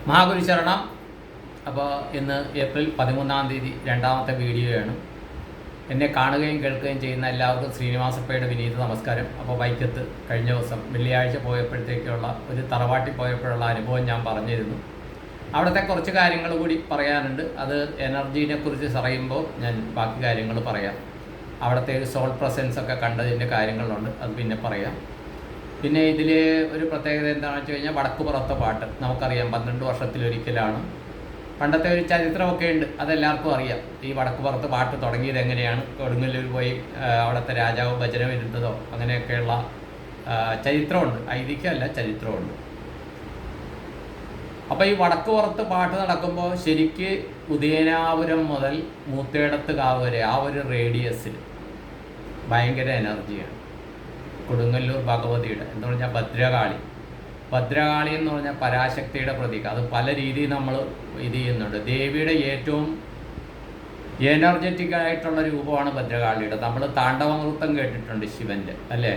മഹാഗുരു ശരണം. അപ്പോൾ ഇന്ന് ഏപ്രിൽ 13 രണ്ടാമത്തെ വീഡിയോയാണ്. എന്നെ കാണുകയും കേൾക്കുകയും ചെയ്യുന്ന എല്ലാവർക്കും ശ്രീനിവാസപ്പയുടെ വിനീത നമസ്കാരം. അപ്പോൾ വൈക്കത്ത് കഴിഞ്ഞ ദിവസം വെള്ളിയാഴ്ച പോയപ്പോഴത്തേക്കുള്ള ഒരു തറവാട്ടിൽ പോയപ്പോഴുള്ള അനുഭവം ഞാൻ പറഞ്ഞിരുന്നു. അവിടുത്തെ കുറച്ച് കാര്യങ്ങൾ കൂടി പറയാനുണ്ട്. അത് എനർജീനെ കുറിച്ച് പറയുമ്പോൾ ഞാൻ ബാക്കി കാര്യങ്ങൾ പറയാം. അവിടുത്തെ ഒരു സോൾ പ്രസൻസ് ഒക്കെ കണ്ടതിൻ്റെ കാര്യങ്ങളുണ്ട്, അത് പിന്നെ പറയാം. പിന്നെ ഇതിൽ ഒരു പ്രത്യേകത എന്താണെന്ന് വെച്ച് കഴിഞ്ഞാൽ വടക്കുപുറത്തെ പാട്ട് നമുക്കറിയാം, 12 വർഷത്തിലൊരിക്കലാണ്. പണ്ടത്തെ ഒരു ചരിത്രമൊക്കെ ഉണ്ട്, അതെല്ലാവർക്കും അറിയാം. ഈ വടക്കുപുറത്ത് പാട്ട് തുടങ്ങിയത് എങ്ങനെയാണ്, കൊടുങ്ങല്ലൂർ പോയി അവിടുത്തെ രാജാവ് ഭജനം ഇരുന്നതോ അങ്ങനെയൊക്കെയുള്ള ചരിത്രമുണ്ട്. ഐതിഹ്യമല്ല, ചരിത്രമുണ്ട്. അപ്പോൾ ഈ വടക്കുപുറത്ത് പാട്ട് നടക്കുമ്പോൾ ശരിക്ക് ഉദയനാപുരം മുതൽ മൂത്തേടത്ത് കാവ് വരെ ആ ഒരു റേഡിയസിൽ ഭയങ്കര എനർജിയാണ്. കൊടുങ്ങല്ലൂർ ഭഗവതിയുടെ എന്ന് പറഞ്ഞാൽ ഭദ്രകാളി എന്ന് പറഞ്ഞാൽ പരാശക്തിയുടെ പ്രതീകം. അത് പല രീതിയിൽ നമ്മൾ ഇത് ചെയ്യുന്നുണ്ട്. ദേവിയുടെ ഏറ്റവും എനർജറ്റിക് ആയിട്ടുള്ള രൂപമാണ് ഭദ്രകാളിയുടെ. നമ്മൾ താണ്ഡവ നൃത്തം കേട്ടിട്ടുണ്ട് ശിവൻ്റെ, അല്ലേ?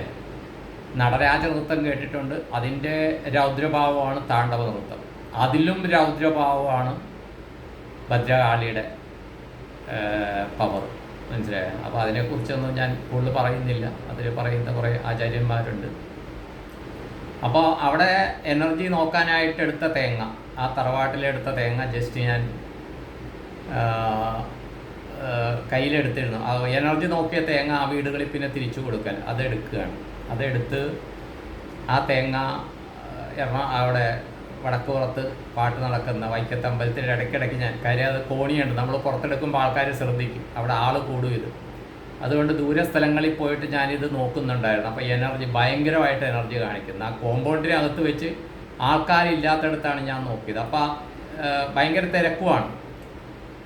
നടരാജ നൃത്തം കേട്ടിട്ടുണ്ട്. അതിൻ്റെ രൗദ്രഭാവമാണ് താണ്ഡവ നൃത്തം. അതിലും രൗദ്രഭാവമാണ് ഭദ്രകാളിയുടെ പവർ. മനസ്സിലായോ? അപ്പോൾ അതിനെക്കുറിച്ചൊന്നും ഞാൻ കൂടുതൽ പറയുന്നില്ല. അതിൽ പറയുന്ന കുറേ ആചാര്യന്മാരുണ്ട്. അപ്പോൾ അവിടെ എനർജി നോക്കാനായിട്ട് എടുത്ത തേങ്ങ, ആ തറവാട്ടിലെടുത്ത തേങ്ങ ജസ്റ്റ് ഞാൻ കയ്യിലെടുത്തിരുന്നു. ആ എനർജി നോക്കിയ തേങ്ങ ആ വീടുകളിൽ പിന്നെ തിരിച്ചു കൊടുക്കൽ, അതെടുക്കുകയാണ്. അതെടുത്ത് ആ തേങ്ങ അവിടെ വടക്കുപുറത്ത് പാട്ട് നടക്കുന്ന വൈക്കത്ത് അമ്പലത്തിൻ്റെ ഇടയ്ക്കിടയ്ക്ക് ഞാൻ, കാര്യം അത് കോണിയുണ്ട്, നമ്മൾ പുറത്തെടുക്കുമ്പോൾ ആൾക്കാർ ശ്രദ്ധിക്കും, അവിടെ ആൾ കൂടും ഇത്. അതുകൊണ്ട് ദൂര സ്ഥലങ്ങളിൽ പോയിട്ട് ഞാനിത് നോക്കുന്നുണ്ടായിരുന്നു. അപ്പോൾ എനർജി ഭയങ്കരമായിട്ട് എനർജി കാണിക്കുന്നു. ആ കോമ്പൗണ്ടിനകത്ത് വെച്ച് ആൾക്കാരില്ലാത്തടത്താണ് ഞാൻ നോക്കിയത്. അപ്പോൾ ഭയങ്കര തിരക്കുമാണ്,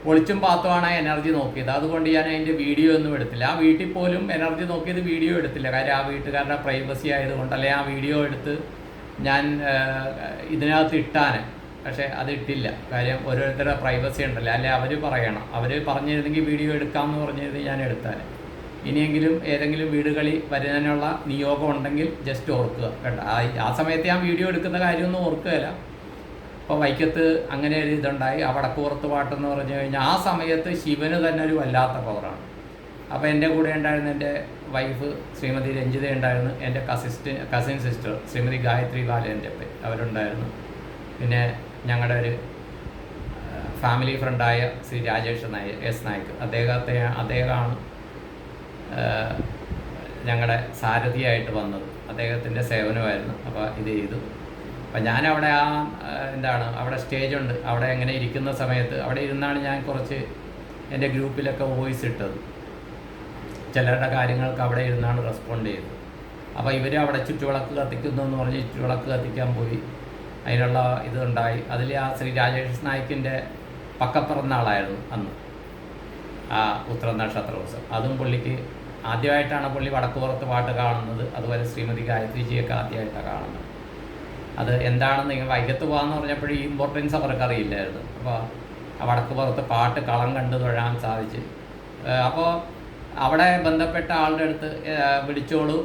ഒളിച്ചും പാത്തുമാണ് എനർജി നോക്കിയത്. അതുകൊണ്ട് ഞാൻ അതിൻ്റെ വീഡിയോ ഒന്നും എടുത്തില്ല. ആ വീട്ടിൽ പോലും എനർജി നോക്കിയത് വീഡിയോ എടുത്തില്ല, കാര്യം ആ വീട്ടുകാരുടെ പ്രൈവസി ആയതുകൊണ്ട്. അല്ലെങ്കിൽ ആ വീഡിയോ എടുത്ത് ഞാൻ ഇതിനകത്ത് ഇട്ടാൻ, പക്ഷേ അത് ഇട്ടില്ല. കാര്യം ഓരോരുത്തരുടെ പ്രൈവസി ഉണ്ടല്ലോ, അല്ലെ അവർ പറയണം. അവർ പറഞ്ഞിരുന്നെങ്കിൽ വീഡിയോ എടുക്കാമെന്ന് പറഞ്ഞിരുന്നെങ്കിൽ ഞാൻ എടുത്താൽ. ഇനിയെങ്കിലും ഏതെങ്കിലും വീടുകളിൽ വരുന്നതിനുള്ള നിയോഗം ഉണ്ടെങ്കിൽ ജസ്റ്റ് ഓർക്കുക കേട്ടോ. ആ സമയത്ത് ഞാൻ വീഡിയോ എടുക്കുന്ന കാര്യമൊന്നും ഓർക്കുകയില്ല. അപ്പോൾ വൈക്കത്ത് അങ്ങനെ ഒരു ഇതുണ്ടായി. ആ വടക്കുപുറത്ത് പാട്ടെന്ന് പറഞ്ഞു കഴിഞ്ഞാൽ ആ സമയത്ത് ശിവന് തന്നെ ഒരു വല്ലാത്ത പവറാണ്. അപ്പോൾ എൻ്റെ കൂടെ ഉണ്ടായിരുന്ന എൻ്റെ വൈഫ് ശ്രീമതി രഞ്ജിത ഉണ്ടായിരുന്നു. എൻ്റെ കസിൻ സിസ്റ്റർ ശ്രീമതി ഗായത്രി ബാലൻ്റെ അവരുണ്ടായിരുന്നു. പിന്നെ ഞങ്ങളുടെ ഒരു ഫാമിലി ഫ്രണ്ടായ ശ്രീ രാജേഷ് നായിക്, അദ്ദേഹമാണ് ഞങ്ങളുടെ സാരഥിയായിട്ട് വന്നത്. അദ്ദേഹത്തിൻ്റെ സേവനമായിരുന്നു. അപ്പോൾ ഇത് ചെയ്തു. അപ്പം ഞാനവിടെ അവിടെ സ്റ്റേജുണ്ട്. അവിടെ എങ്ങനെ ഇരിക്കുന്ന സമയത്ത് അവിടെ ഇരുന്നാണ് ഞാൻ കുറച്ച് എൻ്റെ ഗ്രൂപ്പിലൊക്കെ വോയിസ് ഇട്ടത്. ചിലരുടെ കാര്യങ്ങൾക്ക് അവിടെ ഇരുന്നാണ് റെസ്പോണ്ട് ചെയ്തത്. അപ്പോൾ ഇവർ അവിടെ ചുറ്റുവിളക്ക് കത്തിക്കുന്നു എന്ന് പറഞ്ഞ് ചുറ്റുവിളക്ക് കത്തിക്കാൻ പോയി. അതിനുള്ള ഇതുണ്ടായി. അതിൽ ആ ശ്രീ രാജേഷ് നായിക്കിൻ്റെ പക്കപ്പിറന്നാളായിരുന്നു അന്ന്, ആ ഉത്തര നക്ഷത്ര ദിവസം. അതും പുള്ളിക്ക് ആദ്യമായിട്ടാണ് പുള്ളി വടക്കുപുറത്ത് പാട്ട് കാണുന്നത്. അതുപോലെ ശ്രീമതി ഗായത്രിജിയൊക്കെ ആദ്യമായിട്ടാണ് കാണുന്നത്. അത് എന്താണെന്ന് ഇങ്ങനെ വൈകത്ത് പോകാമെന്ന് പറഞ്ഞപ്പോൾ ഈ ഇമ്പോർട്ടൻസ് അവർക്ക് അറിയില്ലായിരുന്നു. അപ്പോൾ ആ വടക്കുപുറത്ത് പാട്ട് കളം കണ്ട് തൊഴാൻ സാധിച്ചു. അപ്പോൾ അവിടെ ബന്ധപ്പെട്ട ആളുടെ അടുത്ത് വിളിച്ചോളൂ,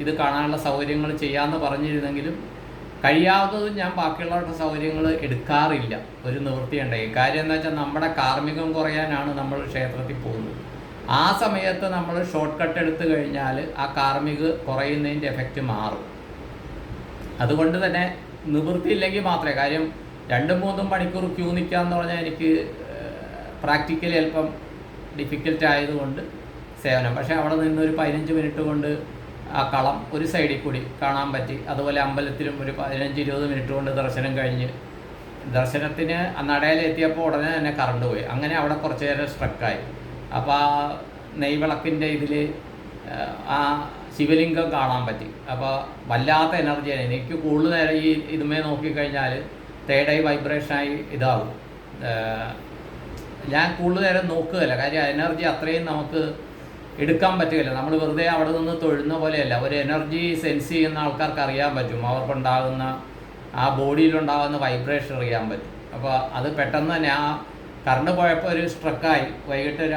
ഇത് കാണാനുള്ള സൗകര്യങ്ങൾ ചെയ്യാമെന്ന് പറഞ്ഞിരുന്നെങ്കിലും കഴിയാവുന്നതും ഞാൻ ബാക്കിയുള്ളവരുടെ സൗകര്യങ്ങൾ എടുക്കാറില്ല. ഒരു നിവൃത്തിയുണ്ടായി. കാര്യം എന്താ വെച്ചാൽ നമ്മുടെ കാർമ്മികം കുറയാനാണ് നമ്മൾ ക്ഷേത്രത്തിൽ പോകുന്നത്. ആ സമയത്ത് നമ്മൾ ഷോർട്ട് കട്ട് എടുത്തു കഴിഞ്ഞാൽ ആ കാർമ്മിക കുറയുന്നതിൻ്റെ എഫക്റ്റ് മാറും. അതുകൊണ്ട് തന്നെ നിവൃത്തിയില്ലെങ്കിൽ മാത്രമേ, കാര്യം 2-3 മണിക്കൂർ ക്യൂ നിൽക്കാമെന്ന് പറഞ്ഞാൽ എനിക്ക് പ്രാക്ടിക്കലി അല്പം ഡിഫിക്കൽട്ട് ആയതുകൊണ്ട് സേവനം. പക്ഷേ അവിടെ നിന്നൊരു 15 മിനിറ്റ് കൊണ്ട് ആ കളം ഒരു സൈഡിൽ കൂടി കാണാൻ പറ്റി. അതുപോലെ അമ്പലത്തിലും ഒരു 15-20 മിനിറ്റ് കൊണ്ട് ദർശനം കഴിഞ്ഞ്, ദർശനത്തിന് നടയിലെത്തിയപ്പോൾ ഉടനെ തന്നെ കറണ്ട് പോയി. അങ്ങനെ അവിടെ കുറച്ച് നേരം സ്ട്രക്കായി. അപ്പോൾ ആ നെയ്വിളക്കിൻ്റെ ഇതിൽ ആ ശിവലിംഗം കാണാൻ പറ്റി. അപ്പോൾ വല്ലാത്ത എനർജിയാണ്. എനിക്ക് കൂടുതൽ നേരം ഈ ഇതുമേ നോക്കിക്കഴിഞ്ഞാൽ തേർഡ് ഐ വൈബ്രേഷനായി ഇതാകും. ഞാൻ കൂടുതൽ നേരം നോക്കുകയില്ല, കാര്യം എനർജി അത്രയും നമുക്ക് എടുക്കാൻ പറ്റുകയില്ല. നമ്മൾ വെറുതെ അവിടെ നിന്ന് തൊഴുന്ന പോലെയല്ല. ഒരു എനർജി സെൻസ് ചെയ്യുന്ന ആൾക്കാർക്ക് അറിയാൻ പറ്റും, അവർക്കുണ്ടാകുന്ന ആ ബോഡിയിലുണ്ടാകുന്ന വൈബ്രേഷൻ അറിയാൻ പറ്റും. അപ്പോൾ അത് പെട്ടെന്ന് തന്നെ ആ കറണ്ട് പോയപ്പോൾ ഒരു സ്ട്രക്കായി. വൈകിട്ടൊരു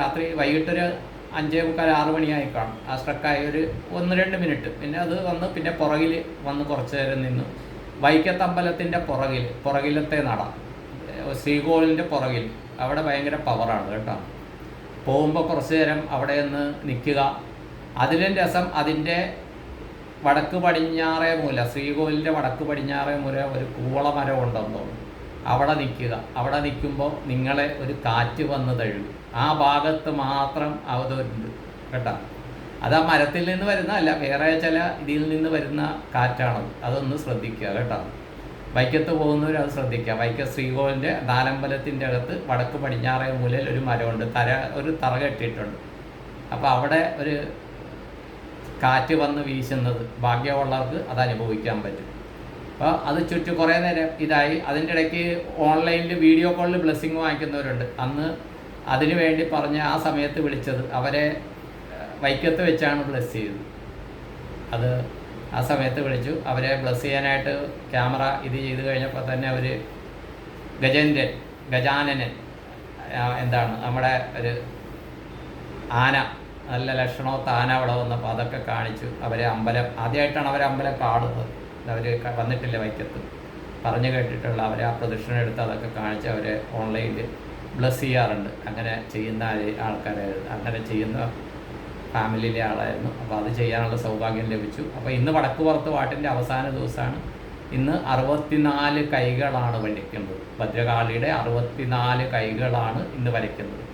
5:45-6 മണിയായി കാണും. ആ സ്ട്രക്കായി ഒരു 1-2 മിനിറ്റ്. പിന്നെ അത് പിന്നെ പുറകിൽ വന്ന് കുറച്ച് നേരം നിന്നു. വൈക്കത്തമ്പലത്തിൻ്റെ പുറകിലത്തെ നട, ശ്രീകോവിലിൻ്റെ പുറകിൽ അവിടെ ഭയങ്കര പവറാണ് കേട്ടോ. പോകുമ്പോൾ കുറച്ച് നേരം അവിടെ നിന്ന് നിൽക്കുക. അതിലും രസം അതിൻ്റെ വടക്ക് പടിഞ്ഞാറേ മൂല, ശ്രീകോവിലിൻ്റെ വടക്ക് പടിഞ്ഞാറേ മൂല ഒരു കൂവളമരം ഉണ്ടെന്ന് തോന്നുന്നു. അവിടെ നിൽക്കുക. അവിടെ നിൽക്കുമ്പോൾ നിങ്ങളെ ഒരു കാറ്റ് വന്ന് തഴുകും. ആ ഭാഗത്ത് മാത്രം അവതരുണ്ട് കേട്ടോ. അത് ആ മരത്തിൽ നിന്ന് വരുന്നതല്ല, വേറെ ചില ഇതിൽ നിന്ന് വരുന്ന കാറ്റാണത്. അതൊന്ന് ശ്രദ്ധിക്കുക കേട്ടോ. വൈക്കത്ത് പോകുന്നവർ അത് ശ്രദ്ധിക്കുക. വൈക്കം ശ്രീകോവിലിൻ്റെ നാലമ്പലത്തിൻ്റെ അകത്ത് വടക്ക് പടിഞ്ഞാറേ മൂലയിൽ ഒരു മരമുണ്ട്, ഒരു തറ കെട്ടിയിട്ടുണ്ട്. അപ്പോൾ അവിടെ ഒരു കാറ്റ് വന്ന് വീശുന്നത് ഭാഗ്യമുള്ളവർക്ക് അത് അനുഭവിക്കാൻ പറ്റും. അപ്പോൾ അത് ചുറ്റും കുറേ നേരം ഇതായി. അതിൻ്റെ ഇടയ്ക്ക് ഓൺലൈനിൽ വീഡിയോ കോളിൽ ബ്ലെസ്സിങ് വാങ്ങിക്കുന്നവരുണ്ട്. അന്ന് അതിനു വേണ്ടി പറഞ്ഞ് ആ സമയത്ത് വിളിച്ചത് അവരെ വൈക്കത്ത് വെച്ചാണ് ബ്ലെസ് ചെയ്തത്. അത് ആ സമയത്ത് വിളിച്ചു. അവരെ ബ്ലെസ് ചെയ്യാനായിട്ട് ക്യാമറ ഇത് ചെയ്ത് കഴിഞ്ഞപ്പോൾ തന്നെ അവർ ഗജാനനൻ എന്താണ് നമ്മുടെ ഒരു ആന, നല്ല ലക്ഷണമൊത്ത ആന അവിടെ വന്നപ്പോൾ അതൊക്കെ കാണിച്ചു. അവരെ അമ്പലം ആദ്യമായിട്ടാണ് അവരെ അമ്പലം കാണുന്നത്. അവർ വന്നിട്ടില്ല വൈക്കത്ത്, പറഞ്ഞു കേട്ടിട്ടുള്ള അവരെ ആ പ്രദക്ഷിണം എടുത്ത് അതൊക്കെ കാണിച്ച് അവരെ ഓൺലൈനിൽ ബ്ലെസ് ചെയ്യാറുണ്ട്. അങ്ങനെ ചെയ്യുന്ന ആൾക്കാരായിരുന്നു, അങ്ങനെ ചെയ്യുന്ന ഫാമിലിയിലെ ആളായിരുന്നു. അപ്പോൾ അത് ചെയ്യാനുള്ള സൗഭാഗ്യം ലഭിച്ചു. അപ്പോൾ ഇന്ന് വടക്കുപുറത്ത് പാട്ടിൻ്റെ അവസാന ദിവസമാണ്. ഇന്ന് 64 കൈകളാണ് വരയ്ക്കുന്നത്. ഭദ്രകാളിയുടെ 64 കൈകളാണ് ഇന്ന് വരയ്ക്കുന്നത്.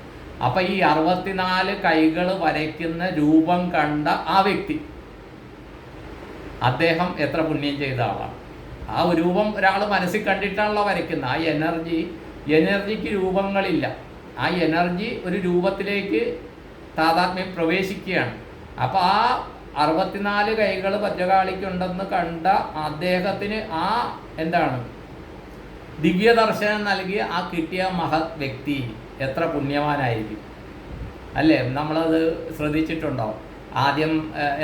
അപ്പോൾ ഈ 64 കൈകൾ വരയ്ക്കുന്ന രൂപം കണ്ട ആ വ്യക്തി, അദ്ദേഹം എത്ര പുണ്യം ചെയ്ത ആളാണ്. ആ രൂപം ഒരാൾ മനസ്സിൽ കണ്ടിട്ടാണല്ലോ വരയ്ക്കുന്നത്. ആ എനർജിക്ക് രൂപങ്ങളില്ല. ആ എനർജി ഒരു രൂപത്തിലേക്ക് താതാത്മ്യം പ്രവേശിക്കുകയാണ്. അപ്പോൾ ആ 64 കൈകൾ ഭദ്രകാളിക്കുണ്ടെന്ന് കണ്ട അദ്ദേഹത്തിന് ആ എന്താണ് ദിവ്യദർശനം നൽകിയ ആ കിട്ടിയ മഹത് വ്യക്തി എത്ര പുണ്യവാനായിരിക്കും അല്ലേ? നമ്മളത് ശ്രദ്ധിച്ചിട്ടുണ്ടോ? ആദ്യം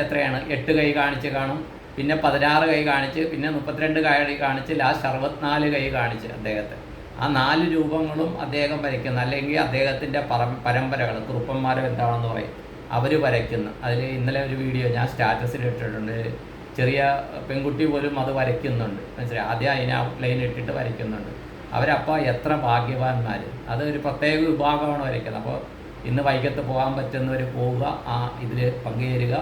എത്രയാണ് 8 കൈ കാണിച്ച് കാണും, പിന്നെ 16 കൈ കാണിച്ച്, പിന്നെ 32 കൈ കാണിച്ച്, ലാസ്റ്റ് 64 കൈ കാണിച്ച് അദ്ദേഹത്തെ. ആ 4 രൂപങ്ങളും അദ്ദേഹം വരയ്ക്കുന്ന, അല്ലെങ്കിൽ അദ്ദേഹത്തിൻ്റെ പരമ്പരകൾ കുറുപ്പന്മാരും എന്താണെന്ന് പറയും അവർ വരയ്ക്കുന്ന. അതിൽ ഇന്നലെ ഒരു വീഡിയോ ഞാൻ സ്റ്റാറ്റസിൽ ഇട്ടിട്ടുണ്ട്. ചെറിയ പെൺകുട്ടി പോലും അത് വരയ്ക്കുന്നുണ്ട്, മനസ്സിലായി. ആദ്യം അതിനെ ഔട്ട്ലൈൻ ഇട്ടിട്ട് വരയ്ക്കുന്നുണ്ട്. അവരപ്പോൾ എത്ര ഭാഗ്യവാന്മാർ. അതൊരു പ്രത്യേക വിഭാഗമാണ് വരയ്ക്കുന്നത്. അപ്പോൾ ഇന്ന് വൈകത്ത് പോകാൻ പറ്റുന്നവർ പോവുക, ആ ഇതിൽ പങ്കുചേരുക.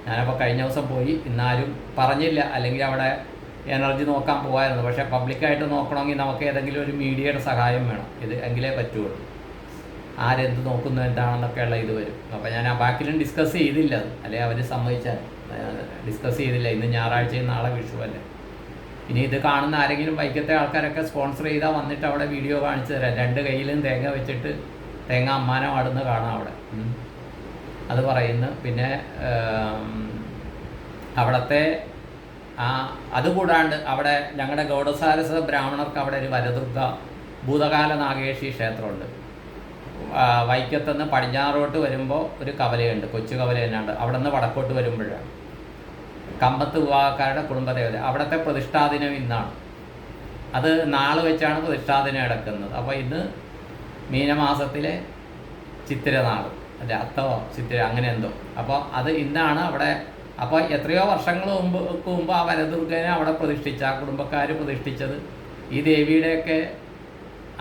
ഞാനപ്പോൾ കഴിഞ്ഞ ദിവസം പോയി, ഇന്നാരും പറഞ്ഞില്ല, അല്ലെങ്കിൽ അവിടെ എനർജി നോക്കാൻ പോകാമായിരുന്നു. പക്ഷേ പബ്ലിക്കായിട്ട് നോക്കണമെങ്കിൽ നമുക്ക് ഏതെങ്കിലും ഒരു മീഡിയയുടെ സഹായം വേണം, ഇത് എങ്കിലേ പറ്റുള്ളൂ. ആരെന്ത് നോക്കുന്നു എന്താണെന്നൊക്കെയുള്ള ഇത് വരും. അപ്പോൾ ഞാൻ ആ ബാക്കിലും ഡിസ്കസ് ചെയ്തില്ല അത്, അല്ലെങ്കിൽ അവർ സമ്മതിച്ചാൽ ഡിസ്കസ് ചെയ്തില്ല. ഇന്ന് ഞായറാഴ്ചയും നാളെ വിഷു അല്ലേ. ഇനി ഇത് കാണുന്ന ആരെങ്കിലും വൈക്കത്തെ ആൾക്കാരൊക്കെ സ്പോൺസർ ചെയ്താൽ വന്നിട്ട് അവിടെ വീഡിയോ കാണിച്ചു തരാം. 2 കൈയിലും തേങ്ങ വെച്ചിട്ട് തേങ്ങ അമ്മാനം ആടുന്ന കാണാം അവിടെ. അത് പറയുന്നു. പിന്നെ അവിടുത്തെ അതുകൂടാണ്ട് അവിടെ ഞങ്ങളുടെ ഗൗഡസാരസ ബ്രാഹ്മണർക്ക് അവിടെ ഒരു വരദുർഗ ഭൂതകാല നാഗേഷി ക്ഷേത്രമുണ്ട്. വൈക്കത്തുനിന്ന് പടിഞ്ഞാറോട്ട് വരുമ്പോൾ ഒരു കവലയുണ്ട്, കൊച്ചു കവല തന്നെയുണ്ട്. അവിടെ നിന്ന് വടക്കോട്ട് വരുമ്പോഴാണ് കമ്പത്ത് വിഭാഗക്കാരുടെ കുടുംബദേവത. അവിടുത്തെ പ്രതിഷ്ഠാദിനം ഇന്നാണ്. അത് നാളെ വെച്ചാണ് പ്രതിഷ്ഠാദിനം നടക്കുന്നത്. അപ്പോൾ ഇന്ന് മീനമാസത്തിലെ ചിത്തിരനാൾ അല്ലെ, അത്തവോ ചിത്തിര അങ്ങനെ എന്തോ. അപ്പോൾ അത് ഇന്നാണ് അവിടെ. അപ്പോൾ എത്രയോ വർഷങ്ങൾ മുമ്പ് ആ വരദുർഗനെ അവിടെ പ്രതിഷ്ഠിച്ച ആ കുടുംബക്കാർ പ്രതിഷ്ഠിച്ചത്. ഈ ദേവിയുടെയൊക്കെ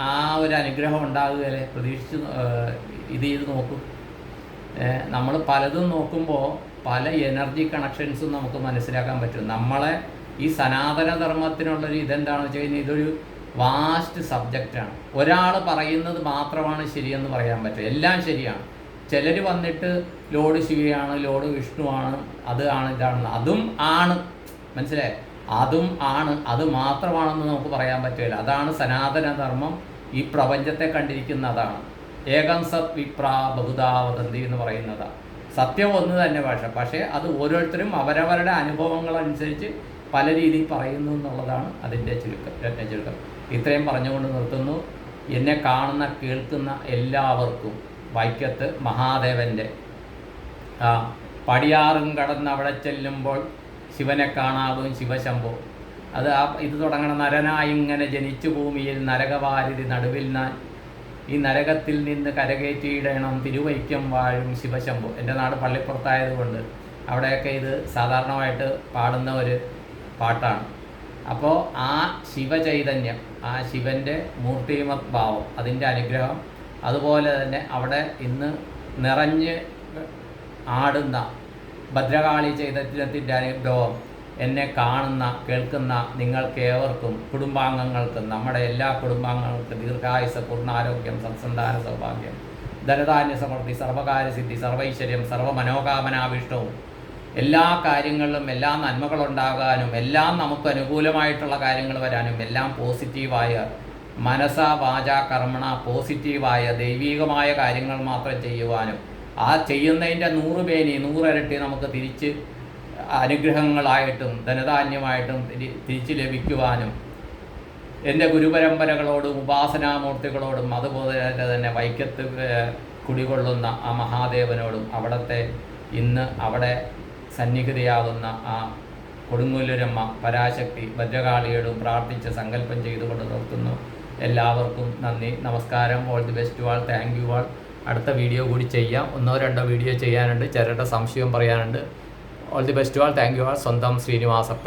ആ ഒരു അനുഗ്രഹം ഉണ്ടാകുകയല്ലേ. പ്രതീക്ഷിച്ച് ഇത് ചെയ്ത് നോക്കും. നമ്മൾ പലതും നോക്കുമ്പോൾ പല എനർജി കണക്ഷൻസും നമുക്ക് മനസ്സിലാക്കാൻ പറ്റും. നമ്മളെ ഈ സനാതനധർമ്മത്തിനുള്ളൊരു ഇതെന്താണെന്ന് വെച്ച് കഴിഞ്ഞാൽ ഇതൊരു വാസ്റ്റ് സബ്ജക്റ്റാണ്. ഒരാൾ പറയുന്നത് മാത്രമാണ് ശരിയെന്ന് പറയാൻ പറ്റും. എല്ലാം ശരിയാണ്. ചിലർ വന്നിട്ട് ലോഡ് ശിവയാണ്, ലോഡ് വിഷ്ണുവാണ്, അത് ആണ് ഇതാണെന്ന്. അതും ആണ്, മനസ്സിലായി. അതും ആണ്, അത് മാത്രമാണെന്ന് നമുക്ക് പറയാൻ പറ്റില്ല. അതാണ് സനാതനധർമ്മം. ഈ പ്രപഞ്ചത്തെ കണ്ടിരിക്കുന്ന അതാണ്. ഏകം സത് വിപ്രാ ബഹുധാവതന്തി എന്ന് പറയുന്നതാണ്. സത്യം ഒന്ന് തന്നെ പക്ഷേ അത് ഓരോരുത്തരും അവരവരുടെ അനുഭവങ്ങളനുസരിച്ച് പല രീതിയിൽ പറയുന്നു എന്നുള്ളതാണ് അതിൻ്റെ ചുരുക്കം. ഇത്രയും പറഞ്ഞുകൊണ്ട് നിർത്തുന്നു. എന്നെ കാണുന്ന കേൾക്കുന്ന എല്ലാവർക്കും വൈക്കത്ത് മഹാദേവൻ്റെ പടിയാറും കടന്ന് അവിടെ ചെല്ലുമ്പോൾ ശിവനെ കാണാവും ശിവശംഭോ. അത് ഇത് തുടങ്ങണം. നരനായി ഇങ്ങനെ ജനിച്ചു ഭൂമിയിൽ നരകവാരിധി നടുവിൽ ഞാൻ ഈ നരകത്തിൽ നിന്ന് കരകയറ്റിയിടണം തിരുവൈക്കം വാഴും ശിവശംഭോ. എൻ്റെ നാട് പള്ളിപ്പുറത്തായതുകൊണ്ട് അവിടെയൊക്കെ ഇത് സാധാരണമായിട്ട് പാടുന്ന ഒരു പാട്ടാണ്. അപ്പോൾ ആ ശിവചൈതന്യം, ആ ശിവൻ്റെ മൂർത്തിമത് ഭാവം, അതിൻ്റെ അനുഗ്രഹം, അതുപോലെ തന്നെ അവിടെ ഇന്ന് നിറഞ്ഞ് ആടുന്ന ഭദ്രകാളി ചൈതന്യത്തിൻ്റെ അനുഗ്രഹം എന്നെ കാണുന്ന കേൾക്കുന്ന നിങ്ങൾക്കേവർക്കും കുടുംബാംഗങ്ങൾക്കും, നമ്മുടെ എല്ലാ കുടുംബാംഗങ്ങൾക്കും ദീർഘായുസ്, പൂർണ്ണാരോഗ്യം, സത്സന്താന സൗഭാഗ്യം, ധനധാന്യ സമൃദ്ധി, സർവകാര്യസിദ്ധി, സർവൈശ്വര്യം, സർവമനോകാമനാഭീഷ്ടവും, എല്ലാ കാര്യങ്ങളിലും എല്ലാ നന്മകളുണ്ടാകാനും, എല്ലാം നമുക്ക് അനുകൂലമായിട്ടുള്ള കാര്യങ്ങൾ വരാനും, എല്ലാം പോസിറ്റീവായ മനസ്സ വാച കർമ്മണ പോസിറ്റീവായ ദൈവീകമായ കാര്യങ്ങൾ മാത്രം ചെയ്യുവാനും, ആ ചെയ്യുന്നതിൻ്റെ 100 പേനി 100 ഇരട്ടി നമുക്ക് തിരിച്ച് അനുഗ്രഹങ്ങളായിട്ടും ധനധാന്യമായിട്ടും തിരിച്ച് ലഭിക്കുവാനും, എൻ്റെ ഗുരുപരമ്പരകളോടും ഉപാസനാമൂർത്തികളോടും അതുപോലെ തന്നെ വൈക്കത്ത് കുടികൊള്ളുന്ന ആ മഹാദേവനോടും അവിടുത്തെ ഇന്ന് അവിടെ സന്നിഹിതയാകുന്ന ആ കൊടുങ്ങല്ലൂരമ്മ പരാശക്തി ഭദ്രകാളിയോടും പ്രാർത്ഥിച്ച് സങ്കല്പം ചെയ്തുകൊണ്ട് നിർത്തുന്നു. എല്ലാവർക്കും നന്ദി, നമസ്കാരം. All the best all, thank you all. അടുത്ത വീഡിയോ കൂടി ചെയ്യാം, 1-2 വീഡിയോ ചെയ്യാനുണ്ട്, ചിലരുടെ സംശയം പറയാനുണ്ട്. All the best all, thank you all. സ്വന്തം ശ്രീനിവാസപ്പൈ.